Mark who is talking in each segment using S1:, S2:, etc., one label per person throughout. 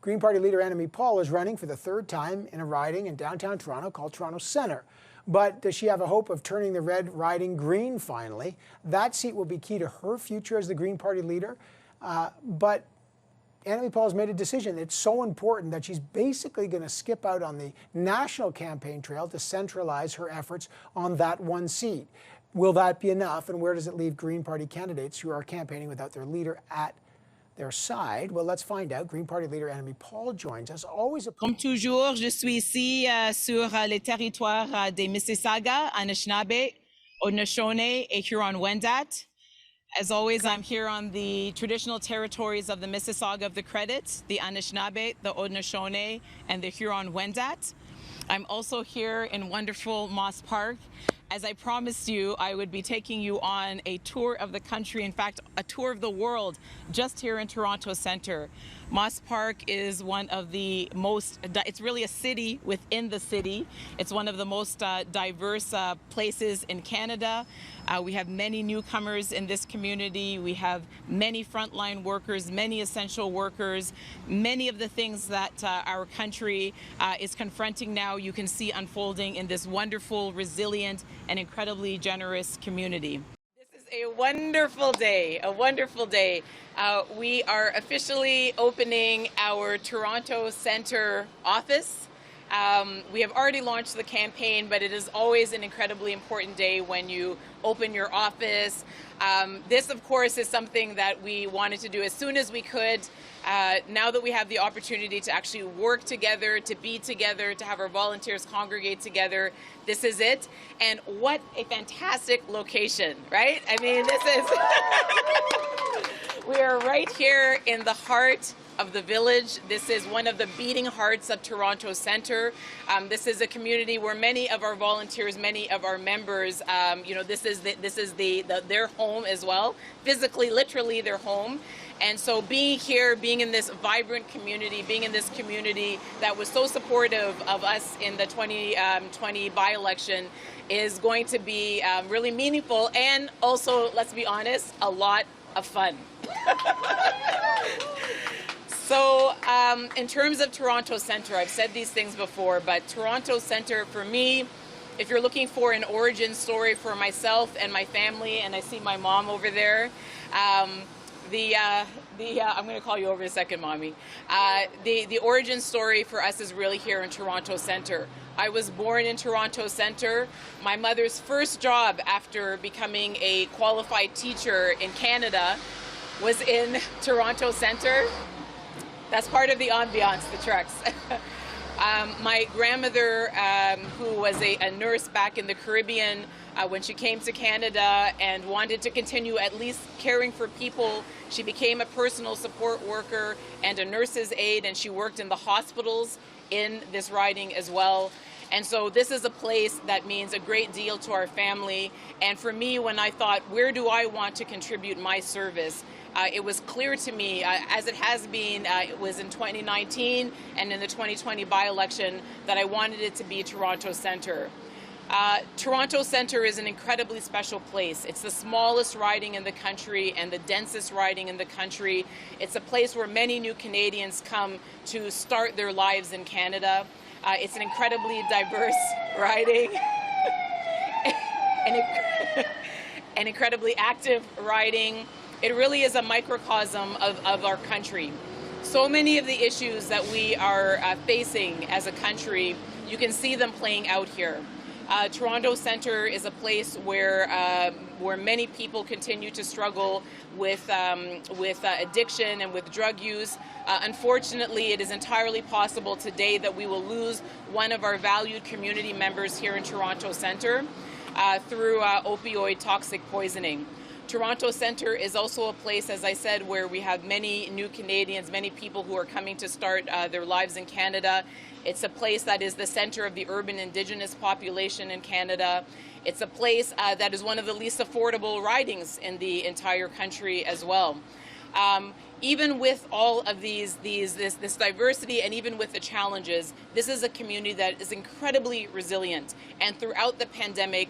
S1: Green Party leader Annamie Paul is running for the third time in a riding in downtown Toronto called Toronto Centre. But does she have a hope of turning the red riding green finally? That seat will be key to her future as the Green Party leader. But Annamie Paul has made a decision. It's so important that she's basically going to skip out on the national campaign trail to centralize her efforts on that one seat. Will that be enough? And where does it leave Green Party candidates who are campaigning without their leader at their side? Well, let's find out. Green Party leader Annamie Paul joins us. Always a...
S2: Comme toujours, je suis ici sur les territoires des Mississauga, Anishinaabe, Haudenosaunee, et Huron-Wendat. As always, I'm here on the traditional territories of the Mississauga of the Credit, the Anishinaabe, the Haudenosaunee, and the Huron-Wendat. I'm also here in wonderful Moss Park. As I promised you, I would be taking you on a tour of the country, in fact, a tour of the world, just here in Toronto Centre. Moss Park is one of the most, it's really a city within the city. It's one of the most diverse places in Canada. We have many newcomers in this community. We have many frontline workers, many essential workers. Many of the things that our country is confronting now, you can see unfolding in this wonderful, resilient, and incredibly generous community. This is a wonderful day, a wonderful day. We are officially opening our Toronto Centre office. We have already launched the campaign, but it is always an incredibly important day when you open your office. This, of course, is something that we wanted to do as soon as we could. Now that we have the opportunity to actually work together, to be together, to have our volunteers congregate together, this is it. And what a fantastic location, right? I mean, this is... We are right here in the heart of the village. This is one of the beating hearts of Toronto Centre. This is a community where many of our volunteers, many of our members, this is their home as well, physically, literally their home. And so being here, being in this vibrant community, being in this community that was so supportive of us in the 2020 by-election is going to be really meaningful and also, let's be honest, a lot of fun. So in terms of Toronto Centre, I've said these things before, but Toronto Centre for me, if you're looking for an origin story for myself and my family, and I see my mom over there, I'm going to call you over in a second, Mommy. The origin story for us is really here in Toronto Centre. I was born in Toronto Centre. My mother's first job after becoming a qualified teacher in Canada was in Toronto Centre. That's part of the ambiance, the trucks. My grandmother, who was a nurse back in the Caribbean, when she came to Canada and wanted to continue at least caring for people, she became a personal support worker and a nurse's aide, and she worked in the hospitals in this riding as well. And so this is a place that means a great deal to our family. And for me, when I thought, where do I want to contribute my service? It was clear to me, as it has been, it was in 2019 and in the 2020 by-election, that I wanted it to be Toronto Centre. Toronto Centre is an incredibly special place. It's the smallest riding in the country and the densest riding in the country. It's a place where many new Canadians come to start their lives in Canada. It's an incredibly diverse riding, an incredibly active riding. It really is a microcosm of our country. So many of the issues that we are facing as a country, you can see them playing out here. Toronto Centre is a place where many people continue to struggle with addiction and with drug use. Unfortunately, it is entirely possible today that we will lose one of our valued community members here in Toronto Centre through opioid toxic poisoning. Toronto Centre is also a place, as I said, where we have many new Canadians, many people who are coming to start their lives in Canada. It's a place that is the centre of the urban Indigenous population in Canada. It's a place that is one of the least affordable ridings in the entire country as well. Even with all of this diversity and even with the challenges, this is a community that is incredibly resilient. And throughout the pandemic,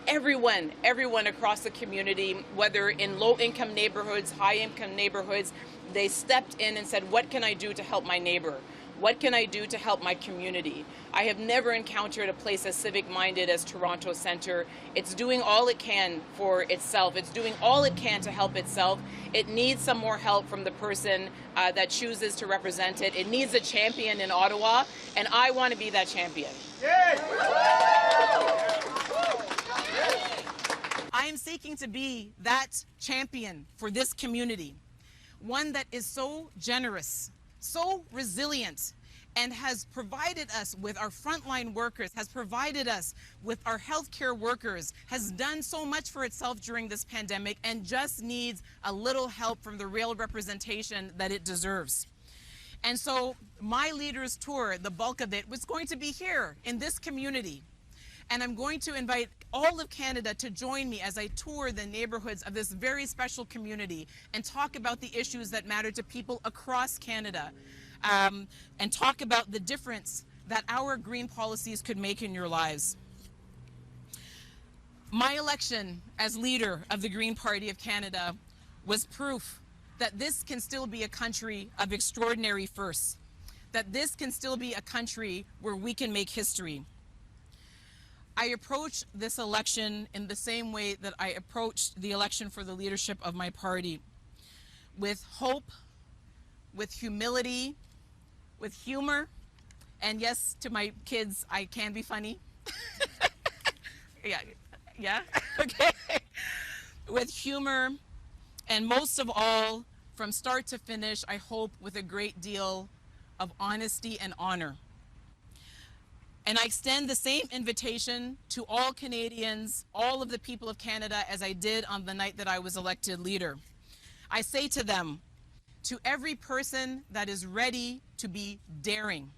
S2: everyone across the community, whether in low-income neighborhoods, high-income neighborhoods, they stepped in and said, what can I do to help my neighbor? What can I do to help my community? I have never encountered a place as civic-minded as Toronto Centre. It's doing all it can for itself. It's doing all it can to help itself. It needs some more help from the person that chooses to represent it. It needs a champion in Ottawa, and I want to be that champion. I am seeking to be that champion for this community, one that is so generous, so resilient, and has provided us with our frontline workers, has provided us with our healthcare workers, has done so much for itself during this pandemic, and just needs a little help from the real representation that it deserves. And so my leaders tour, the bulk of it, was going to be here in this community. And I'm going to invite all of Canada to join me as I tour the neighborhoods of this very special community and talk about the issues that matter to people across Canada, and talk about the difference that our green policies could make in your lives. My election as leader of the Green Party of Canada was proof that this can still be a country of extraordinary firsts, that this can still be a country where we can make history. I approach this election in the same way that I approached the election for the leadership of my party, with hope, with humility, with humor, and yes, to my kids, I can be funny. Yeah, okay. With humor, and most of all, from start to finish, I hope with a great deal of honesty and honor. And I extend the same invitation to all Canadians, all of the people of Canada, as I did on the night that I was elected leader. I say to them, to every person that is ready to be daring,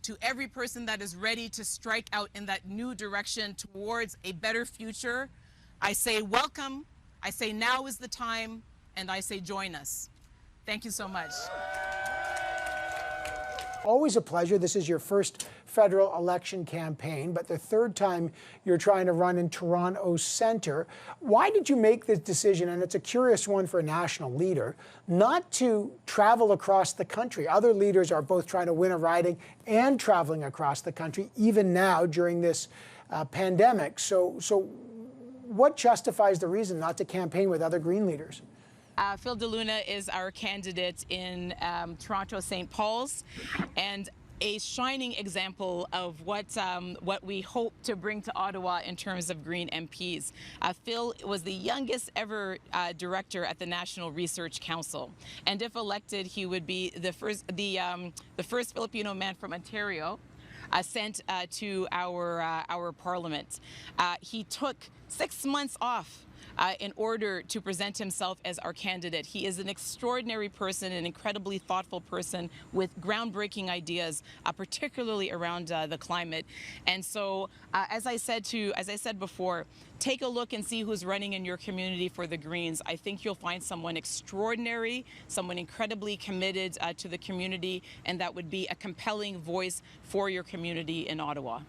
S2: to every person that is ready to strike out in that new direction towards a better future, I say welcome, I say now is the time, and I say join us. Thank you so much.
S1: Always a pleasure. This is your first federal election campaign, but the third time you're trying to run in Toronto Centre. Why did you make this decision, and it's a curious one for a national leader, not to travel across the country? Other leaders are both trying to win a riding and traveling across the country, even now during this pandemic. So what justifies the reason not to campaign with other Green leaders?
S2: Phil DeLuna is our candidate in Toronto St. Paul's, and a shining example of what we hope to bring to Ottawa in terms of Green MPs. Phil was the youngest ever director at the National Research Council, and if elected, he would be the first Filipino man from Ontario sent to our parliament. He took 6 months off in order to present himself as our candidate. He is an extraordinary person, an incredibly thoughtful person with groundbreaking ideas, particularly around the climate. And so, as I said before, take a look and see who's running in your community for the Greens. I think you'll find someone extraordinary, someone incredibly committed to the community, and that would be a compelling voice for your community in Ottawa.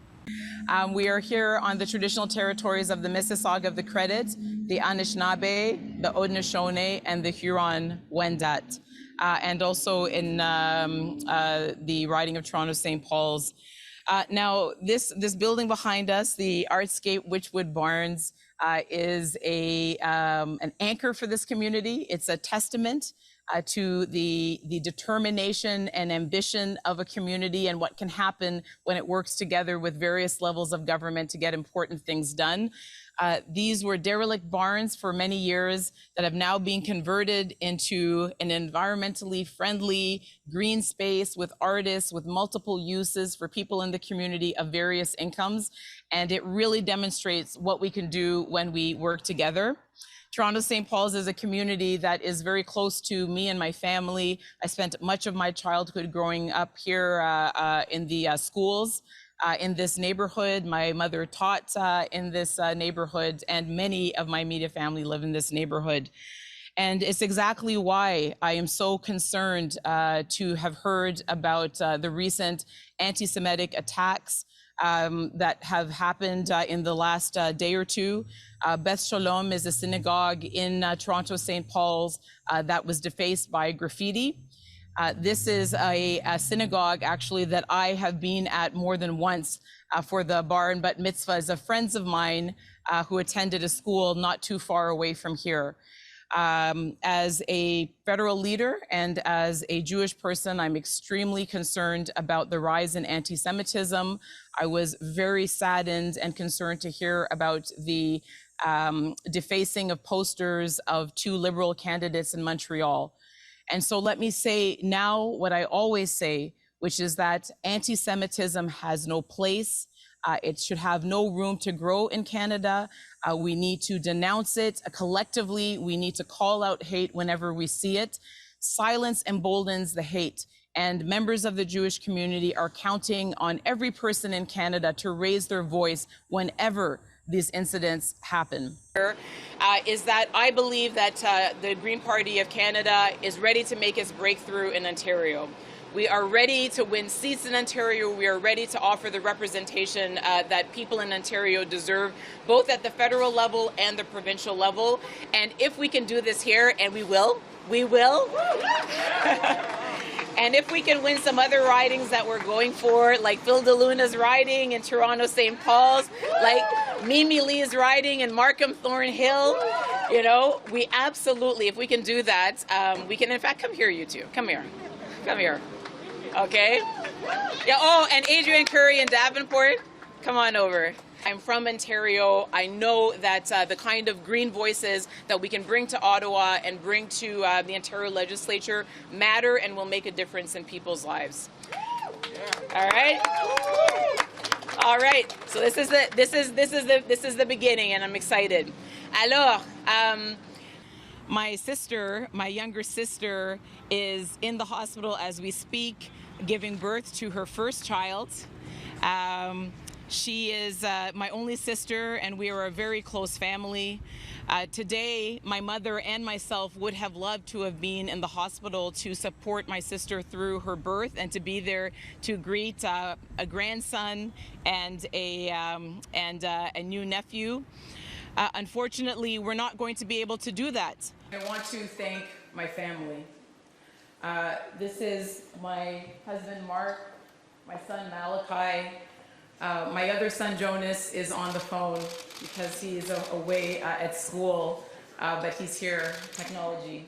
S2: We are here on the traditional territories of the Mississauga of the Credit, the Anishinaabe, the Haudenosaunee, and the Huron-Wendat, and also in the riding of Toronto St. Paul's. Now, this building behind us, the Artscape Witchwood Barns, is an anchor for this community. It's a testament to the determination and ambition of a community and what can happen when it works together with various levels of government to get important things done. These were derelict barns for many years that have now been converted into an environmentally friendly green space with artists, with multiple uses for people in the community of various incomes. And it really demonstrates what we can do when we work together. Toronto St. Paul's is a community that is very close to me and my family. I spent much of my childhood growing up here in the schools in this neighborhood. My mother taught in this neighborhood, and many of my immediate family live in this neighborhood. And it's exactly why I am so concerned to have heard about the recent anti-Semitic attacks that have happened in the last day or two. Beth Shalom is a synagogue in Toronto, St. Paul's, that was defaced by graffiti. This is a synagogue, actually, that I have been at more than once for the bar and bat mitzvahs of friends of mine who attended a school not too far away from here. As a federal leader and as a Jewish person, I'm extremely concerned about the rise in anti-Semitism. I was very saddened and concerned to hear about the defacing of posters of 2 Liberal candidates in Montreal. And so let me say now what I always say, which is that anti-Semitism has no place. It should have no room to grow in Canada. We need to denounce it collectively. We need to call out hate whenever we see it. Silence emboldens the hate. And members of the Jewish community are counting on every person in Canada to raise their voice whenever these incidents happen. Is that I believe that the Green Party of Canada is ready to make its breakthrough in Ontario. We are ready to win seats in Ontario. We are ready to offer the representation that people in Ontario deserve, both at the federal level and the provincial level. And if we can do this here, and we will. And if we can win some other ridings that we're going for, like Phil DeLuna's riding in Toronto, St. Paul's, like Mimi Lee's riding in Markham Thornhill, you know, we absolutely, if we can do that, we can in fact come here, you two. Come here. Okay? Yeah, oh, and Adrian Curry in Davenport, come on over. I'm from Ontario. I know that the kind of green voices that we can bring to Ottawa and bring to the Ontario legislature matter and will make a difference in people's lives. All right? All right. So this is the beginning, and I'm excited. Alors, my younger sister is in the hospital as we speak, giving birth to her first child. She is my only sister, and we are a very close family. Today, my mother and myself would have loved to have been in the hospital to support my sister through her birth and to be there to greet a grandson and a new nephew. Unfortunately, we're not going to be able to do that. I want to thank my family. This is my husband, Mark, my son, Malachi. My other son, Jonas, is on the phone because he's away at school, but he's here, technology.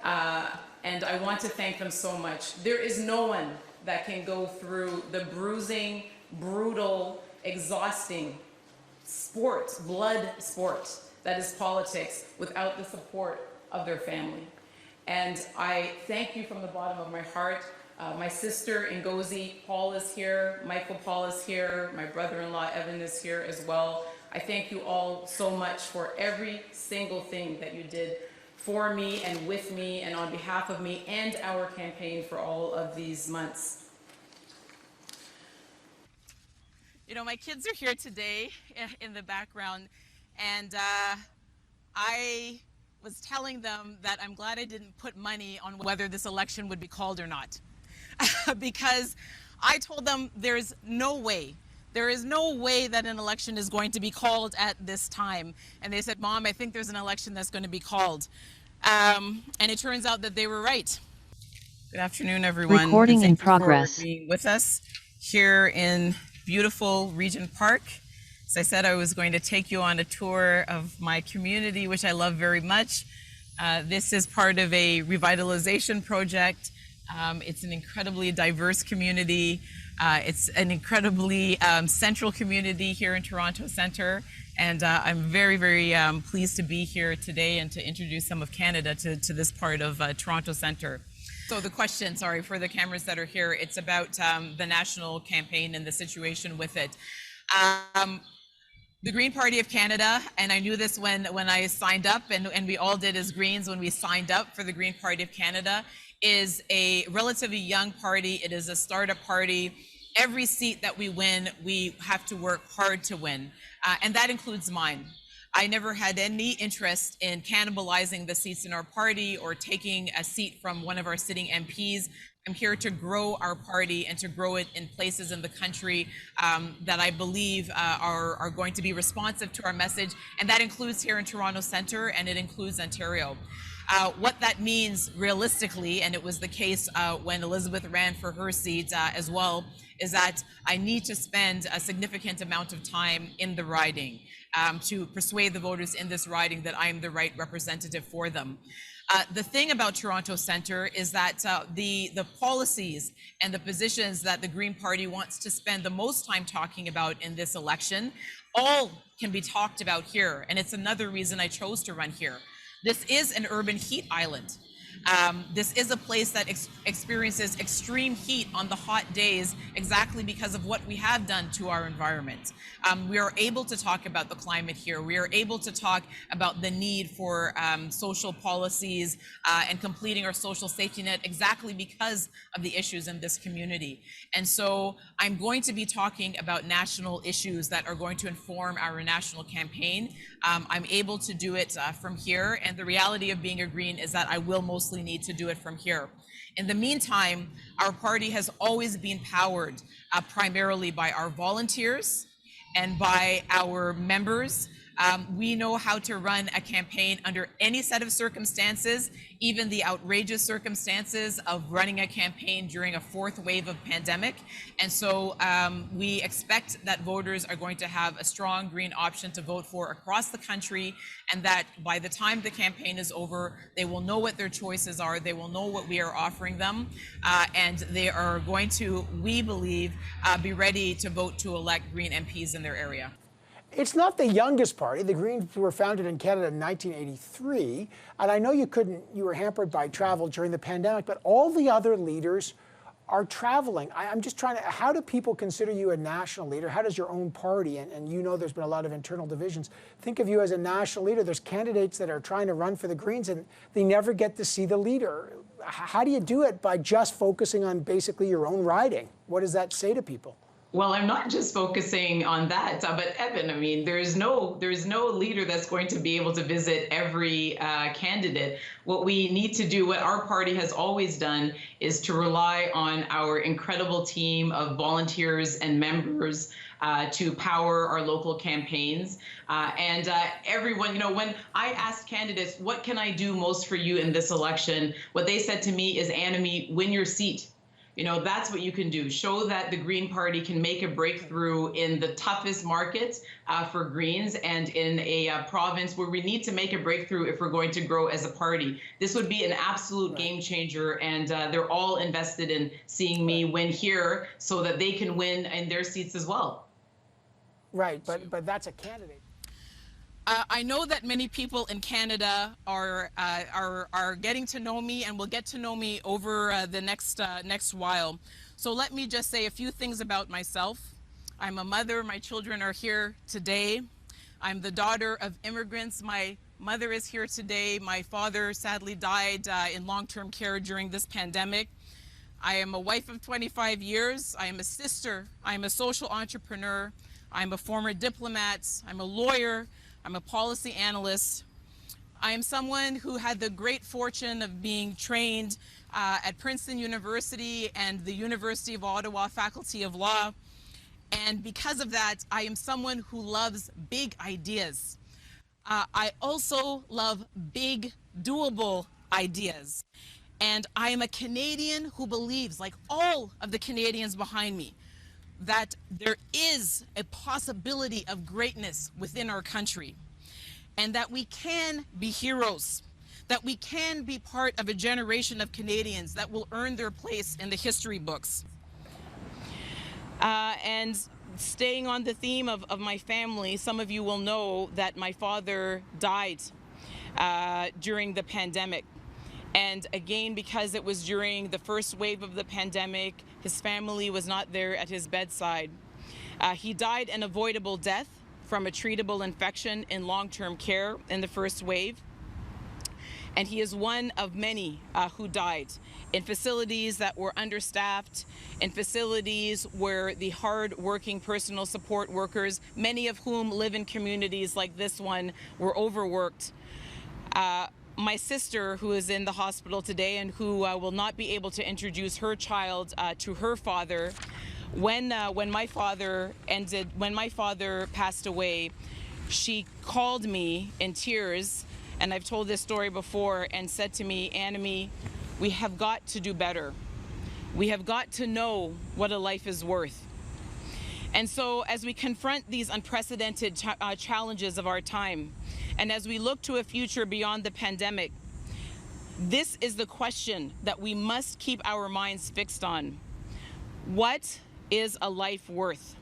S2: And I want to thank them so much. There is no one that can go through the bruising, brutal, exhausting blood sport that is politics without the support of their family. And I thank you from the bottom of my heart. My sister Ngozi Paul is here, Michael Paul is here, my brother-in-law Evan is here as well. I thank you all so much for every single thing that you did for me and with me and on behalf of me and our campaign for all of these months. You know, my kids are here today in the background, and I was telling them that I'm glad I didn't put money on whether this election would be called or not. Because I told them there is no way that an election is going to be called at this time. And they said, Mom, I think there's an election that's going to be called. And it turns out that they were right. Good afternoon, everyone.
S3: Recording in
S2: Thank you
S3: progress.
S2: for being with us here in beautiful Regent Park. As I said, I was going to take you on a tour of my community, which I love very much. This is part of a revitalization project. It's an incredibly diverse community. It's an incredibly central community here in Toronto Centre. And I'm very, very pleased to be here today and to introduce some of Canada to this part of Toronto Centre. So the question, sorry, for the cameras that are here, it's about the national campaign and the situation with it. The Green Party of Canada, and I knew this when I signed up, and we all did as Greens when we signed up for the Green Party of Canada, is a relatively young party. It is a startup party. Every seat that we win, we have to work hard to win, and that includes mine. I never had any interest in cannibalizing the seats in our party or taking a seat from one of our sitting MPs. I'm here to grow our party and to grow it in places in the country that I believe are going to be responsive to our message. And that includes here in Toronto Centre, and it includes Ontario. What that means realistically, and it was the case when Elizabeth ran for her seat as well, is that I need to spend a significant amount of time in the riding to persuade the voters in this riding that I am the right representative for them. The thing about Toronto Centre is that the policies and the positions that the Green Party wants to spend the most time talking about in this election all can be talked about here. And it's another reason I chose to run here. This is an urban heat island. This is a place that experiences extreme heat on the hot days exactly because of what we have done to our environment. We are able to talk about the climate here. We are able to talk about the need for social policies and completing our social safety net exactly because of the issues in this community. And so I'm going to be talking about national issues that are going to inform our national campaign. I'm able to do it from here, and the reality of being a Green is that I will mostly need to do it from here. In the meantime, our party has always been powered primarily by our volunteers and by our members. We know how to run a campaign under any set of circumstances, even the outrageous circumstances of running a campaign during a fourth wave of pandemic. And so we expect that voters are going to have a strong Green option to vote for across the country, and that by the time the campaign is over, they will know what their choices are, they will know what we are offering them, and they are going to, we believe, be ready to vote to elect Green MPs in their area.
S1: It's not the youngest party. The Greens were founded in Canada in 1983, and I know you were hampered by travel during the pandemic, but all the other leaders are traveling. I'm just trying to, how do people consider you a national leader? How does your own party, and you know there's been a lot of internal divisions, think of you as a national leader? There's candidates that are trying to run for the Greens and they never get to see the leader. How do you do it by just focusing on basically your own riding? What does that say to people?
S3: Well, I'm not just focusing on that, but Evan, I mean, there's no leader that's going to be able to visit every candidate. What we need to do, what our party has always done, is to rely on our incredible team of volunteers and members to power our local campaigns. Everyone, you know, when I asked candidates, what can I do most for you in this election? What they said to me is, Annamie, win your seat. You know, that's what you can do. Show that the Green Party can make a breakthrough in the toughest markets for Greens and in a province where we need to make a breakthrough if we're going to grow as a party. This would be an absolute game changer, and they're all invested in seeing me win here so that they can win in their seats as well.
S1: Right, but that's a candidate.
S2: I know that many people in Canada are getting to know me and will get to know me over the next while. So let me just say a few things about myself. I'm a mother. My children are here today. I'm the daughter of immigrants. My mother is here today. My father sadly died in long-term care during this pandemic. I am a wife of 25 years. I am a sister. I am a social entrepreneur. I'm a former diplomat. I'm a lawyer. I'm a policy analyst. I am someone who had the great fortune of being trained at Princeton University and the University of Ottawa Faculty of Law. And because of that, I am someone who loves big ideas. I also love big, doable ideas. And I am a Canadian who believes, like all of the Canadians behind me, that there is a possibility of greatness within our country, and that we can be heroes, that we can be part of a generation of Canadians that will earn their place in the history books. And staying on the theme of my family, some of you will know that my father died during the pandemic. And again, because it was during the first wave of the pandemic, his family was not there at his bedside. He died an avoidable death from a treatable infection in long-term care in the first wave. And he is one of many who died in facilities that were understaffed, in facilities where the hard-working personal support workers, many of whom live in communities like this one, were overworked. my sister, who is in the hospital today and who will not be able to introduce her child to her father, when my father passed away, she called me in tears, and I've told this story before, and said to me, "Annamie, we have got to do better. We have got to know what a life is worth." And so as we confront these unprecedented challenges of our time, and as we look to a future beyond the pandemic, this is the question that we must keep our minds fixed on. What is a life worth?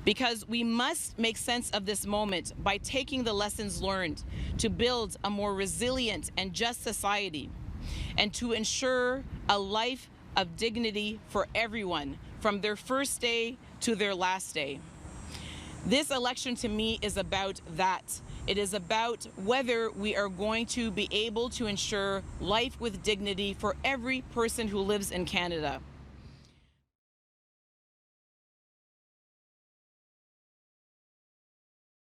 S2: Because we must make sense of this moment by taking the lessons learned to build a more resilient and just society, and to ensure a life of dignity for everyone, from their first day to their last day. This election to me is about that. It is about whether we are going to be able to ensure life with dignity for every person who lives in Canada.